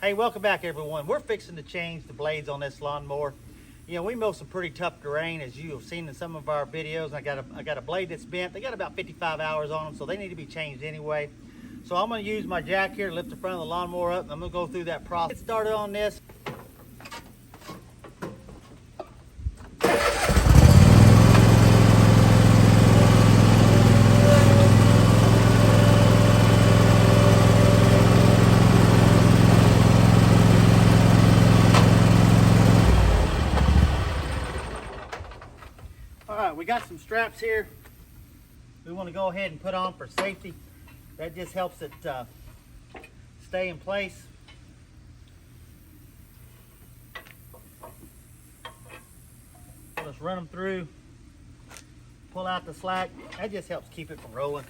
Hey, welcome back everyone. We're fixing to change the blades on this lawnmower. You know, we mow some pretty tough terrain, as you have seen in some of our videos. I got a blade that's bent. They got about 55 hours on them, so they need to be changed anyway. So I'm going to use my jack here to lift the front of the lawnmower up. I'm going to go through that process. Get started on this. We got some straps here we want to go ahead and put on for safety. That just helps it stay in place. We'll just run them through, pull out the slack. That just helps keep it from rolling.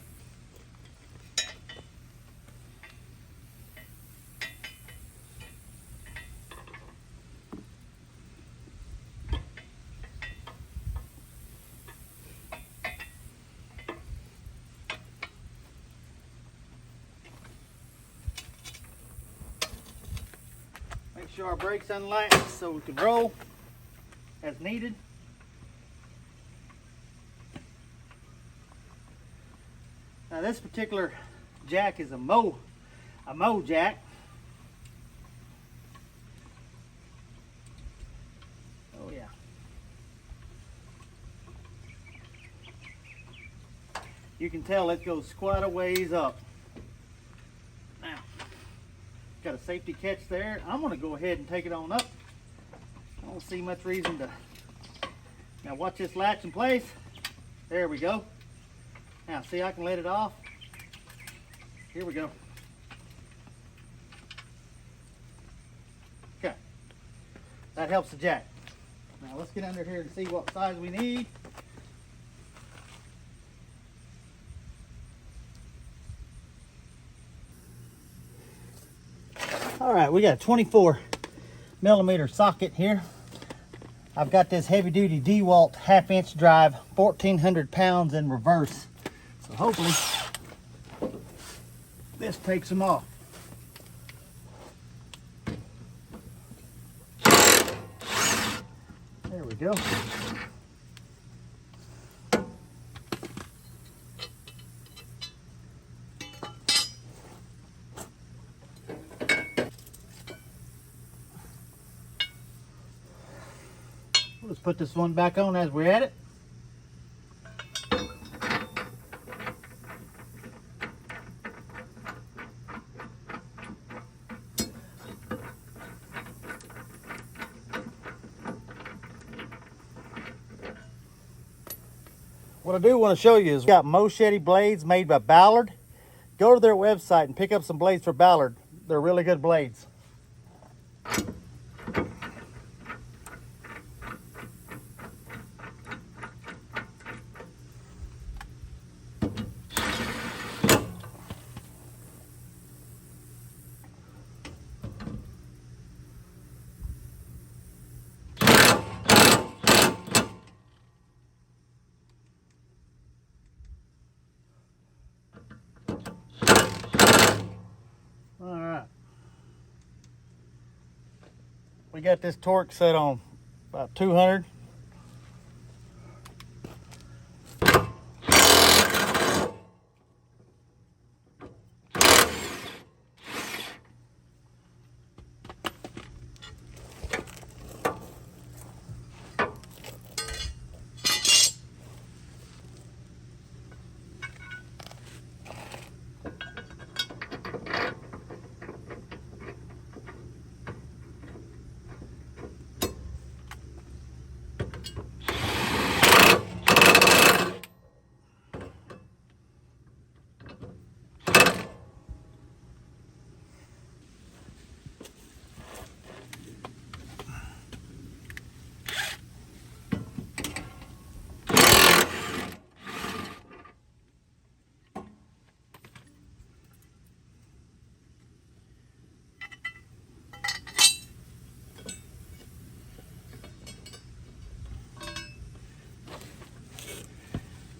Make sure our brakes unlatched so we can roll as needed. Now this particular jack is a mow jack. Oh yeah. You can tell it goes quite a ways up. Now, got a safety catch there. I'm going to go ahead and take it on up. I don't see much reason to. Now watch this latch in place. There we go. Now see, I can let it off. Here we go. Okay. That helps the jack. Now let's get under here and see what size we need. All right, we got a 24 millimeter socket here. I've got this heavy duty DeWalt 1/2-inch drive, 1,400 pounds in reverse. So hopefully this takes them off. There we go. Let's put this one back on as we're at it. What I do want to show you is we got Mowchete blades made by Ballard. Go to their website and pick up some blades for Ballard. They're really good blades. All right. We got this torque set on about 200.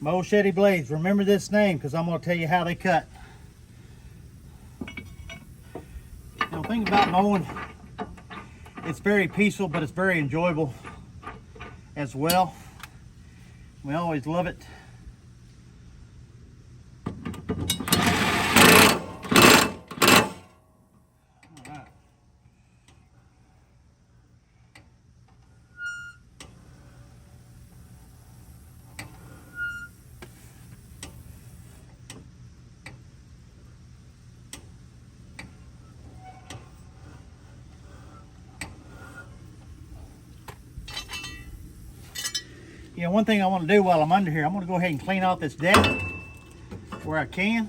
Mowchete blades. Remember this name because I'm going to tell you how they cut. Now, the thing about mowing. It's very peaceful, but it's very enjoyable as well. We always love it. Yeah, one thing I want to do while I'm under here, I'm going to go ahead and clean off this deck where I can.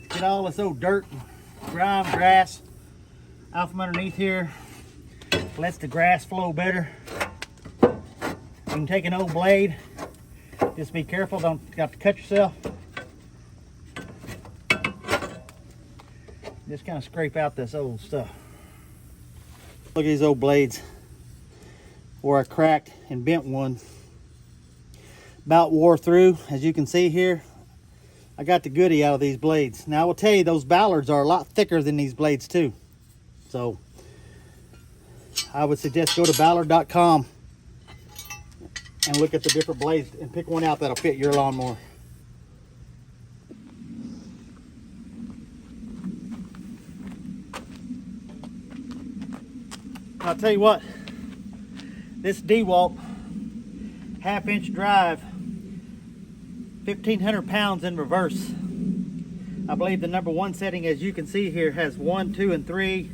Get all this old dirt, grime, grass out from underneath here. Lets the grass flow better. You can take an old blade. Just be careful, don't have to cut yourself. Just kind of scrape out this old stuff. Look at these old blades where I cracked and bent one. About wore through, as you can see here. I got the goodie out of these blades. Now I will tell you, those Ballards are a lot thicker than these blades too. So I would suggest go to Ballard.com and look at the different blades and pick one out that'll fit your lawnmower. I'll tell you what, this DeWalt half-inch drive, 1,500 pounds in reverse. I believe the number 1 setting, as you can see here, has 1, 2, and 3.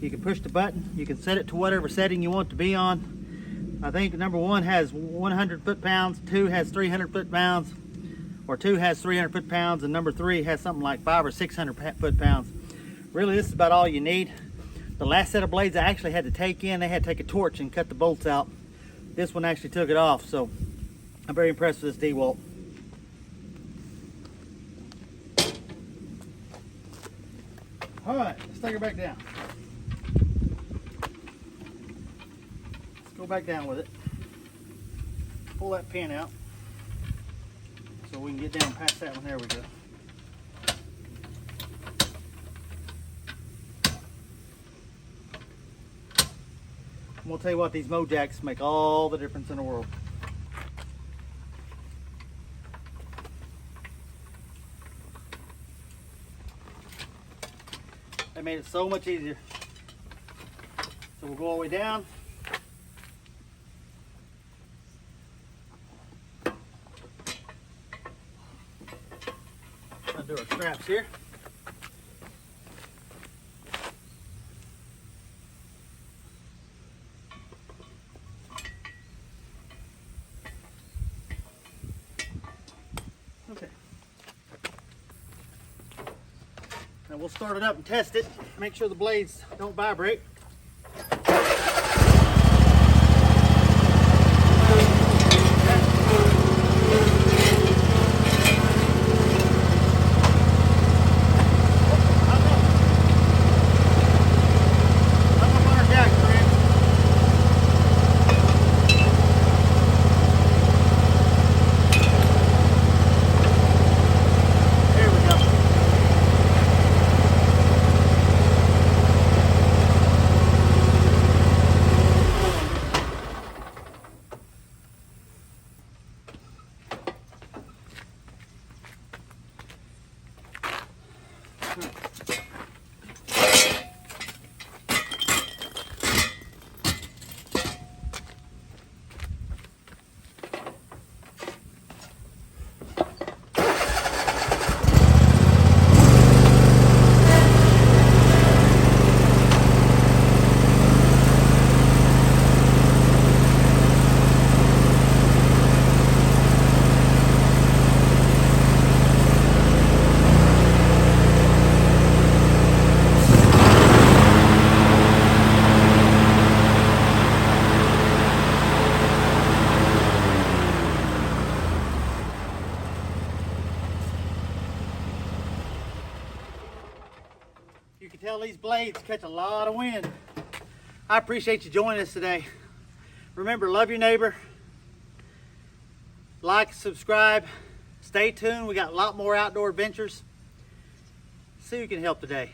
You can push the button. You can set it to whatever setting you want to be on. I think number 1 has 100 foot-pounds, 2 has 300 foot-pounds, or 2 has 300 foot-pounds, and number 3 has something like 500 or 600 foot-pounds. Really, this is about all you need. The last set of blades I actually had to take in, they had to take a torch and cut the bolts out. This one actually took it off, so I'm very impressed with this DeWalt. All right, let's take her back down. Let's go back down with it. Pull that pin out so we can get down past that one. There we go. I'm gonna tell you what, these Mowchete make all the difference in the world. They made it so much easier. So we'll go all the way down. Undo our straps here. Okay. Now we'll start it up and test it. Make sure the blades don't vibrate. You can tell these blades catch a lot of wind. I appreciate you joining us today. Remember, love your neighbor, like, subscribe, Stay tuned. We got a lot more outdoor adventures. See who can help today.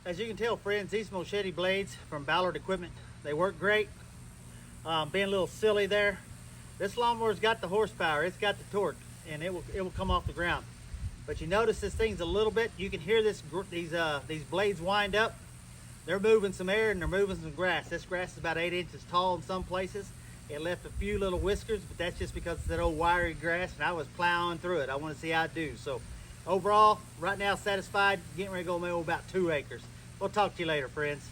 As you can tell, friends, these Mowchete blades from Ballard Equipment, they work great. Being a little silly there, this lawnmower's got the horsepower, it's got the torque, and it will come off the ground. But you notice this thing's a little bit, you can hear these blades wind up. They're moving some air and they're moving some grass. This grass is about 8 inches tall in some places. It left a few little whiskers, but that's just because it's that old wiry grass, and I was plowing through it. I want to see how it do. So overall, right now satisfied, getting ready to go mow about 2 acres. We'll talk to you later, friends.